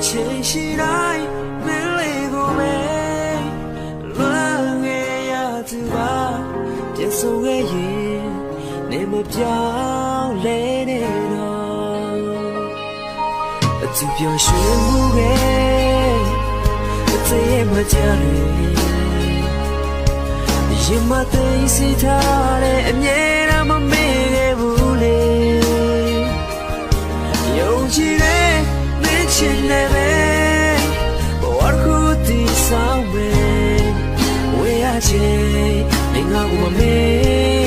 ချိန်ရှိတိုင်းမင်းလေးကိုပဲလွမ်းခဲ့ရသူပါပြန်ဆုံးခဲ့ရင်နေမပြောင်းလဲနေတော့အတူပြောရွှင်မှုပဲအသေးရဲ့မကြရရင်မသိစိထားတဲ့အမြဲတမ်းမမေ့ခဲ့ဘူးလေယုံကြည်တဲ့မင်းချင်နေပဲဘဝခုတီဆောင်ပဲဝေးရချင်ငါ့ကိုမမေ့